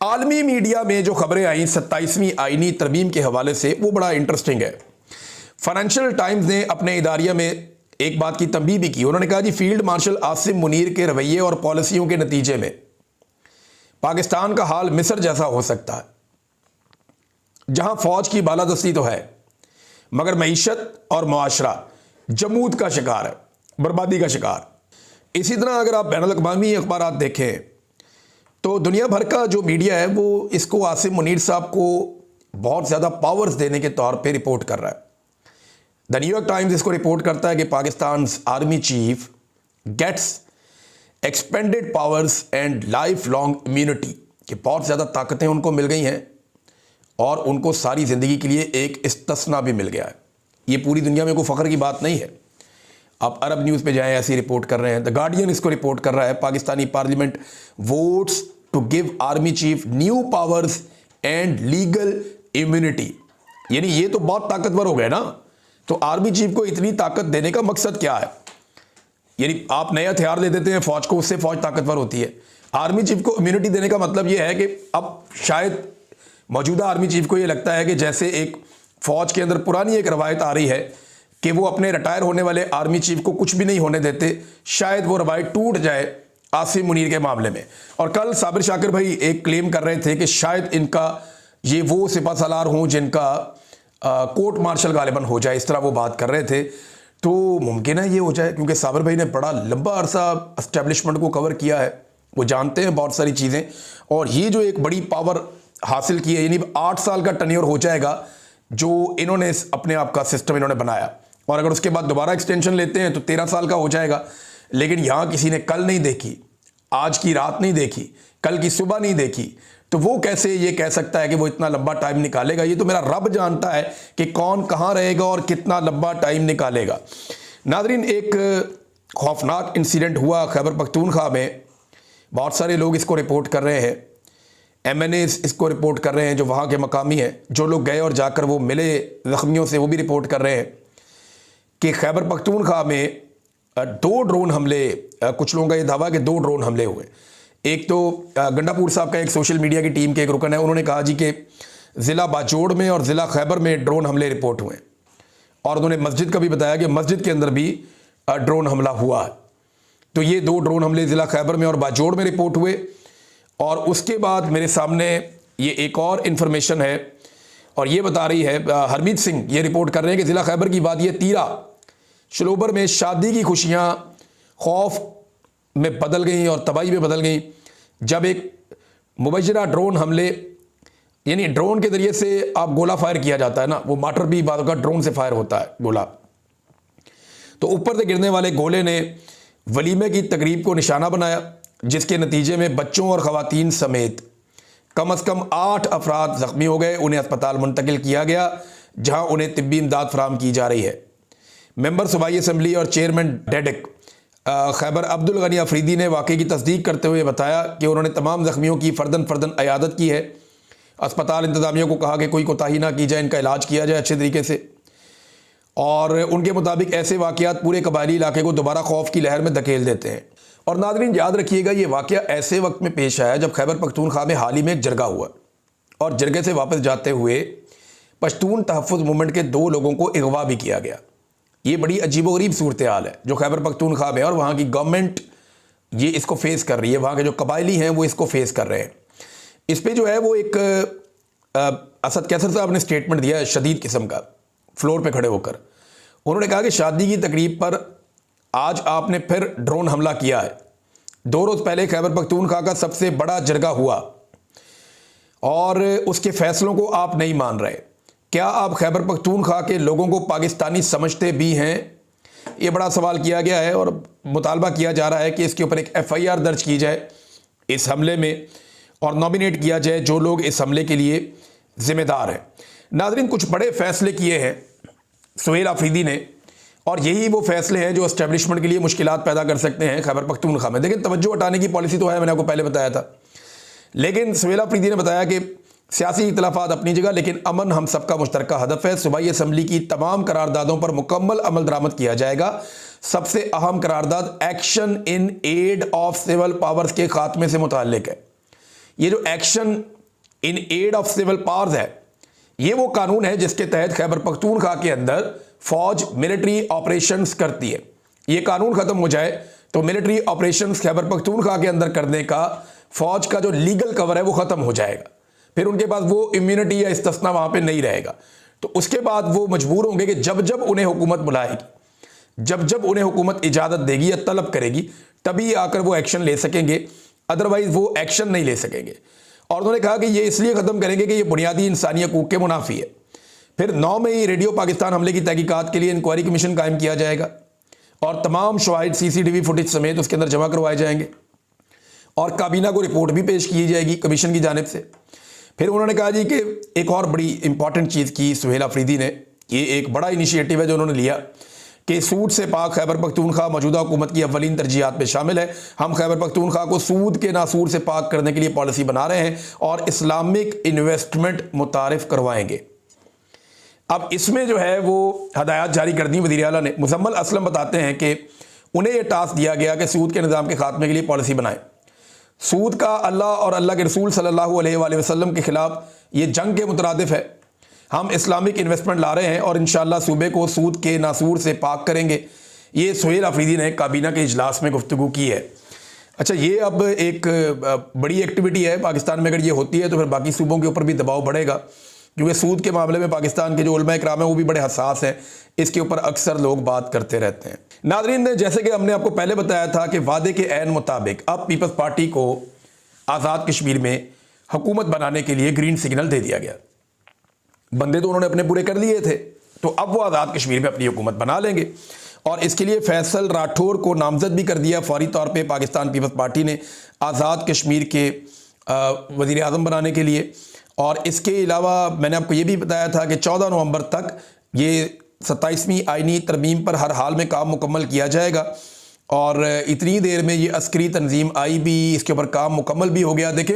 आलमी मीडिया में जो खबरें आई 27वीं आईनी तरमीम के हवाले से वो बड़ा इंटरेस्टिंग है। फाइनेंशियल टाइम्स ने अपने इदारिया में एक बात की तंबीह भी की। उन्होंने कहा जी फील्ड मार्शल आसिम मुनीर के रवैये और पॉलिसियों के नतीजे में पाकिस्तान का हाल मिस्र जैसा हो सकता है, जहां फौज की बालादस्ती तो है मगर मईशत और मुआशरा जमूद का शिकार है, बर्बादी का शिकार। इसी तरह अगर आप बैनुल अक़वामी अखबारात देखें तो दुनिया भर का जो मीडिया है वो इसको आसिम मुनीर साहब को बहुत ज़्यादा पावर्स देने के तौर पे रिपोर्ट कर रहा है। द न्यूयॉर्क टाइम्स इसको रिपोर्ट करता है कि Pakistan army chief gets expanded powers and life long immunity, कि बहुत ज़्यादा ताकतें उनको मिल गई हैं और उनको सारी ज़िंदगी के लिए एक इस्तिस्ना भी मिल गया है। ये पूरी दुनिया में कोई फ़ख्र की बात नहीं है। आप अरब न्यूज़ पे जाएं, ऐसी रिपोर्ट कर रहे हैं। द गार्डियन इसको रिपोर्ट कर रहा है, Pakistani parliament votes to give army chief new powers and legal immunity. यानी ये तो बहुत ताकतवर हो गए ना, तो आर्मी चीफ को इतनी ताकत देने का मकसद क्या है? यानी आप नए हथियार दे देते हैं फौज को, उससे फौज ताकतवर होती है। आर्मी चीफ को इम्यूनिटी देने का मतलब यह है कि अब शायद मौजूदा आर्मी चीफ को यह लगता है कि जैसे एक फौज के अंदर पुरानी एक रवायत आ रही है कि वो अपने रिटायर होने वाले आर्मी चीफ को कुछ भी नहीं होने देते, शायद वो रवायत टूट जाए आसिम मुनीर के मामले में। और कल साबिर शाकिर भाई एक क्लेम कर रहे थे कि शायद इनका ये वो सिपह सालार हों जिनका कोर्ट मार्शल गालिबन हो जाए, इस तरह वो बात कर रहे थे। तो मुमकिन है ये हो जाए, क्योंकि साबिर भाई ने बड़ा लंबा अरसा एस्टेब्लिशमेंट को कवर किया है, वो जानते हैं बहुत सारी चीज़ें। और ये जो एक बड़ी पावर हासिल की है, यानी 8 साल का टन्योर हो जाएगा जो इन्होंने अपने आप का सिस्टम इन्होंने बनाया, और अगर उसके बाद दोबारा एक्सटेंशन लेते हैं तो 13 साल का हो जाएगा। लेकिन यहाँ किसी ने कल नहीं देखी, आज की रात नहीं देखी, कल की सुबह नहीं देखी, तो वो कैसे ये कह सकता है कि वो इतना लंबा टाइम निकालेगा? ये तो मेरा रब जानता है कि कौन कहाँ रहेगा और कितना लंबा टाइम निकालेगा। नाज़रीन, एक खौफनाक इंसिडेंट हुआ खैबर पख्तूनख्वा में, बहुत सारे लोग इसको रिपोर्ट कर रहे हैं, MNAs इसको रिपोर्ट कर रहे हैं जो वहाँ के मकामी हैं, जो लोग गए और जाकर वो मिले ज़ख्मियों से वो भी रिपोर्ट कर रहे हैं कि खैबर पख्तूनख्वा में 2 ड्रोन हमले, कुछ लोगों का ये दावा है कि 2 ड्रोन हमले हुए। एक तो गंडापुर साहब का एक सोशल मीडिया की टीम के एक रुकन है, उन्होंने कहा जी कि ज़िला बाजोड़ में और ज़िला खैबर में ड्रोन हमले रिपोर्ट हुए, और उन्होंने मस्जिद का भी बताया कि मस्जिद के अंदर भी ड्रोन हमला हुआ है। तो ये 2 ड्रोन हमले ज़िला खैबर में और बाजोड़ में रिपोर्ट हुए। और उसके बाद मेरे सामने ये एक और इन्फॉर्मेशन है, और ये बता रही है हरमीत सिंह ये रिपोर्ट कर रहे हैं कि ज़िला खैबर की वादिया तीरा शलोबर में शादी की खुशियाँ खौफ में बदल गई और तबाही में बदल गई जब एक मुबैशरा ड्रोन हमले, यानी ड्रोन के ज़रिए से आप गोला फायर किया जाता है ना, वो माटर भी बाद का ड्रोन से फायर होता है गोला, तो ऊपर से गिरने वाले गोले ने वलीमे की तकरीब को निशाना बनाया, जिसके नतीजे में बच्चों और ख़वातीन समेत कम अज़ कम 8 अफराद ज़ख्मी हो गए। उन्हें अस्पताल मुंतकिल किया गया जहां उन्हें तिब्बी इमदाद फराहम की जा रही है। मेंबर सूबाई असम्बली और चेयरमैन डेडिक खैबर अब्दुल गनी अफरीदी ने वाक़े की तस्दीक करते हुए बताया कि उन्होंने तमाम ज़ख्मियों की फ़र्दन अयादत की है। अस्पताल इंतज़ामिया को कहा कि कोई कोताही ना की जाए, इनका इलाज किया जाए अच्छे तरीके से, और उनके मुताबिक ऐसे वाक़यात पूरे कबायली इलाके को दोबारा खौफ की लहर में धकेल देते हैं। और नाज़रीन याद रखिएगा, ये वाक़या ऐसे वक्त में पेश आया जब खैबर पख्तूनख्वा में हाल ही में एक जरगा हुआ, और जरगे से वापस जाते हुए पश्तून तहफ़्फ़ुज़ मूवमेंट के 2 लोगों को अगवा भी किया गया। ये बड़ी अजीबोगरीब सूरत हाल है जो खैबर पख्तूनख्वा में, और वहाँ की गवर्नमेंट ये इसको फेस कर रही है, वहाँ के जो कबायली हैं वो इसको फेस कर रहे हैं। इस पर जो है वो एक असद कैसर साहब ने स्टेटमेंट दिया है शदीद किस्म का, फ्लोर पे खड़े होकर। उन्होंने कहा कि शादी की तकरीब पर आज आपने फिर ड्रोन हमला किया है। 2 रोज़ पहले खैबर पख्तूनख्वा का सबसे बड़ा जरगा हुआ और उसके फैसलों को आप नहीं मान रहे। क्या आप खैबर पख्तूनख्वा के लोगों को पाकिस्तानी समझते भी हैं? ये बड़ा सवाल किया गया है और मुतालबा किया जा रहा है कि इसके ऊपर एक FIR दर्ज की जाए इस हमले में, और नॉमिनेट किया जाए जो लोग इस हमले के लिए ज़िम्मेदार हैं। नाज़रीन, कुछ बड़े फ़ैसले किए हैं सुहेल अफरीदी ने, और यही वो फैसले हैं जो एस्टेब्लिशमेंट के लिए मुश्किलात पैदा कर सकते हैं खैबर पख्तूनख्वा में। देखिए, तवज्जो हटाने की पॉलिसी तो है, मैंने आपको पहले बताया था, लेकिन सुहेल अफरीदी ने बताया कि सियासी इख्तलाफात अपनी जगह, लेकिन अमन हम सबका मुश्तरका हदफ है। सूबाई असम्बली की तमाम करारदादों पर मुकम्मल अमल दरामद किया जाएगा। सबसे अहम करारदाद action in aid of civil powers के खात्मे से मुताल्लिक है। ये जो action in aid of civil powers है, ये वो कानून है जिसके तहत खैबर पख्तूनख्वा के अंदर फौज मिलिट्री ऑपरेशंस करती है। ये कानून खत्म हो जाए तो मिलिट्री ऑपरेशंस खैबर पख्तूनख्वा के अंदर करने का फौज का जो लीगल कवर है वो खत्म हो जाएगा। फिर उनके पास वो इम्यूनिटी या इस्तिस्ना वहां पे नहीं रहेगा। तो उसके बाद वो मजबूर होंगे कि जब जब उन्हें हुकूमत बुलाएगी, जब जब उन्हें हुकूमत इजाजत देगी या तलब करेगी, तभी आकर वो एक्शन ले सकेंगे, अदरवाइज वो एक्शन नहीं ले सकेंगे। और उन्होंने कहा कि ये इसलिए खत्म करेंगे कि ये बुनियादी इंसानी हकूक के मुनाफी है। फिर 9 मई रेडियो पाकिस्तान हमले की तहकीकात के लिए इंक्वायरी कमीशन कायम किया जाएगा और तमाम शवाहिद CCTV फुटेज समेत उसके अंदर जमा करवाए जाएंगे और काबीना को रिपोर्ट भी पेश की जाएगी कमीशन की जानिब से। फिर उन्होंने कहा जी कि एक और बड़ी इंपॉर्टेंट चीज़ की सुहेल अफरीदी ने, ये एक बड़ा इनिशिएटिव है जो उन्होंने लिया कि सूद से पाक खैबर पख्तूनख्वा मौजूदा हुकूमत की अव्वलीन तरजीहात में शामिल है। हम खैबर पख्तूनख्वा को सूद के नासूर से पाक करने के लिए पॉलिसी बना रहे हैं और इस्लामिक इन्वेस्टमेंट मुतारिफ करवाएंगे। अब इसमें जो है वो हदायत जारी कर दी वज़ीर आला ने। मुजम्मल असलम बताते हैं कि उन्हें यह टास्क दिया गया कि सूद के निज़ाम के खात्मे के लिए पॉलिसी बनाएं। सूद का अल्लाह और अल्लाह के रसूल सल्लल्लाहु अलैहि वसल्लम के खिलाफ ये जंग के मुतरादिफ है। हम इस्लामिक इन्वेस्टमेंट ला रहे हैं और इंशाअल्लाह सूबे को सूद के नासूर से पाक करेंगे। ये सुहेल अफरीदी ने काबीना के इजलास में गुफ्तगू की है। अच्छा, ये अब एक बड़ी एक्टिविटी है पाकिस्तान में। अगर ये होती है तो फिर बाकी सूबों के ऊपर भी दबाव बढ़ेगा, क्योंकि सूद के मामले में पाकिस्तान के जो उलमा इकराम है वो भी बड़े हसास हैं। इसके ऊपर अक्सर लोग बात करते रहते हैं। नाज़रीन, जैसे कि हमने आपको पहले बताया था कि वादे के ऐन मुताबिक अब पीपल्स पार्टी को आज़ाद कश्मीर में हुकूमत बनाने के लिए ग्रीन सिग्नल दे दिया गया। बंदे तो उन्होंने अपने पूरे कर लिए थे, तो अब वो आज़ाद कश्मीर में अपनी हुकूमत बना लेंगे और इसके लिए फैसल राठौर को नामजद भी कर दिया फौरी तौर पे पाकिस्तान पीपल्स पार्टी ने आज़ाद कश्मीर के वज़ीर आज़म बनाने के लिए। और इसके अलावा मैंने आपको ये भी बताया था कि 14 नवंबर तक ये 27वीं आइनी तरमीम पर हर हाल में काम मुकम्मल किया जाएगा और इतनी देर में ये अस्करी तंजीम आई भी, इसके ऊपर काम मुकम्मल भी हो गया। देखें,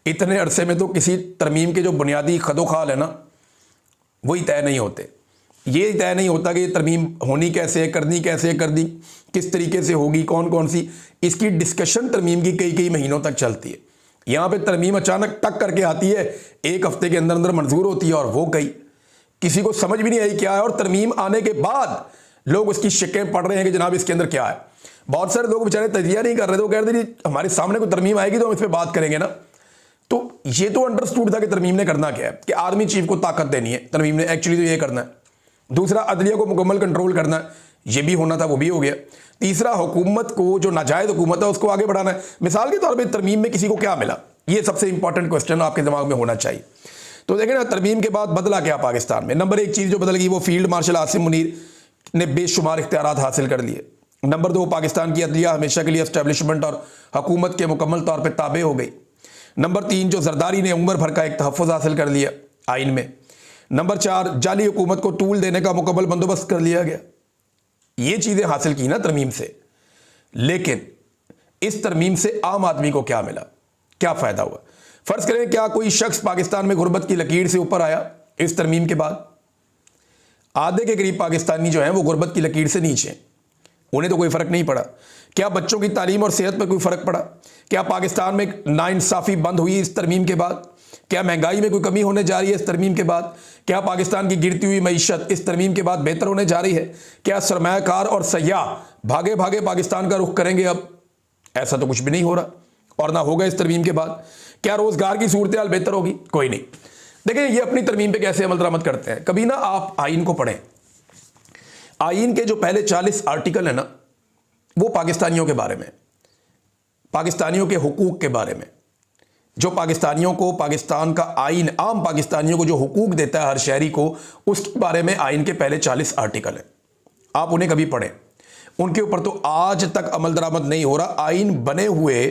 इतने अरसे में तो किसी तरमीम के जो बुनियादी खदोखाल है ना, वही तय नहीं होते। ये तय नहीं होता कि ये तरमीम होनी कैसे है, करनी कैसे है, करनी किस तरीके से होगी, कौन कौन सी, इसकी डिस्कशन तरमीम की कई कई महीनों तक चलती है। यहाँ पे तरमीम अचानक टक करके आती है, एक हफ्ते के अंदर अंदर मंजूर होती है और वो गई, किसी को समझ भी नहीं आई क्या है। और तरमीम आने के बाद लोग उसकी शिकें पढ़ रहे हैं कि जनाब इसके अंदर क्या है। बहुत सारे लोग बेचारे तजिया नहीं कर रहे थे, वो कह रहे थे हमारे सामने कोई तरमीम आएगी तो हम इस पर बात करेंगे ना। तो ये तो अंडरस्टूड था कि तरमीम ने करना क्या है, कि आर्मी चीफ को ताकत देनी है। तरमीम ने एक्चुअली तो ये करना है। दूसरा, अदलिया को मुकम्मल कंट्रोल करना है, ये भी होना था, वो भी हो गया। तीसरा, हुकूमत को जो नाजायज़ हुकूमत है उसको आगे बढ़ाना है। मिसाल के तौर पर तरमीम में किसी को क्या मिला, ये सबसे इंपॉर्टेंट क्वेश्चन आपके दिमाग में होना चाहिए। तो देखें ना, तरमीम के बाद बदला क्या पाकिस्तान में। नंबर 1 चीज़ जो बदल गई वो फील्ड मार्शल आसिम मुनीर ने बेशुमार इख्तियारात हासिल कर लिए। नंबर 2, पाकिस्तान की अदलिया हमेशा के लिए एस्टेब्लिशमेंट और हुकूमत के मुकम्मल तौर पर ताबे हो गई। नंबर 3, जो जरदारी ने उम्र भर का एक तहफ़्फ़ुज़ हासिल कर लिया आइन में। नंबर 4, जाली हुकूमत को टूल देने का मुकम्मल बंदोबस्त कर लिया गया। ये चीज़ें हासिल की ना तरमीम से, लेकिन इस तरमीम से आम आदमी को क्या मिला, क्या फ़ायदा हुआ? फ़र्ज़ करें क्या कोई शख्स पाकिस्तान में गुर्बत की लकीर से ऊपर आया इस तरमीम के बाद? आधे के करीब पाकिस्तानी जो हैं वो गुर्बत की लकीर से नीचे, उन्हें तो कोई फ़र्क नहीं पड़ा। क्या बच्चों की तालीम और सेहत पर कोई फ़र्क पड़ा? क्या पाकिस्तान में नाइंसाफ़ी बंद हुई इस तरमीम के बाद? क्या महंगाई में कोई कमी होने जा रही है इस तरमीम के बाद? क्या पाकिस्तान की गिरती हुई मईशत इस तरमीम के बाद बेहतर होने जा रही है? क्या सरमायाकार और सयाह भागे भागे पाकिस्तान का रुख करेंगे अब? ऐसा तो कुछ भी नहीं हो रहा और ना होगा इस तरमीम के बाद। क्या रोज़गार की सूरत हाल बेहतर होगी? कोई नहीं। देखिए, ये अपनी तरमीम पे कैसे अमल दरामद करते हैं। कभी ना आप आइन को पढ़ें। आइन के जो पहले 40 आर्टिकल है ना, वो पाकिस्तानियों के बारे में, पाकिस्तानियों के हुकूक के बारे में, जो पाकिस्तानियों को पाकिस्तान का आइन, आम पाकिस्तानियों को जो हुकूक देता है हर शहरी को, उसके बारे में आइन के पहले 40 आर्टिकल हैं। आप उन्हें कभी पढ़ें। उनके ऊपर तो आज तक अमल दरामद नहीं हो रहा। आइन बने हुए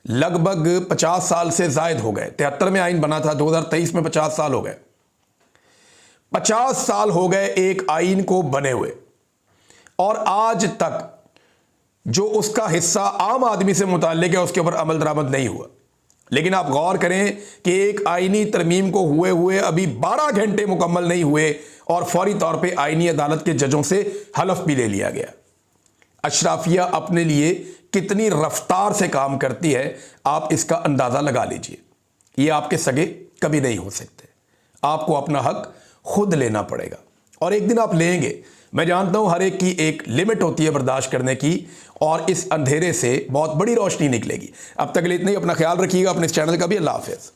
लगभग 50 साल से जायद हो गए। 73 में आइन बना था, 2023 में 50 साल हो गए। 50 साल हो गए एक आइन को बने हुए और आज तक जो उसका हिस्सा आम आदमी से मुताल्लिक है उसके ऊपर अमल दरामद नहीं हुआ। लेकिन आप गौर करें कि एक आइनी तरमीम को हुए अभी 12 घंटे मुकम्मल नहीं हुए और फौरी तौर पे आइनी अदालत के जजों से हलफ भी ले लिया गया। अशराफिया अपने लिए कितनी रफ्तार से काम करती है, आप इसका अंदाज़ा लगा लीजिए। ये आपके सगे कभी नहीं हो सकते। आपको अपना हक खुद लेना पड़ेगा और एक दिन आप लेंगे। मैं जानता हूं हर एक की एक लिमिट होती है बर्दाश्त करने की, और इस अंधेरे से बहुत बड़ी रोशनी निकलेगी। अब तक के लिए इतना ही। अपना ख्याल रखिएगा, अपने इस चैनल का भी। अल्लाह हाफिज़।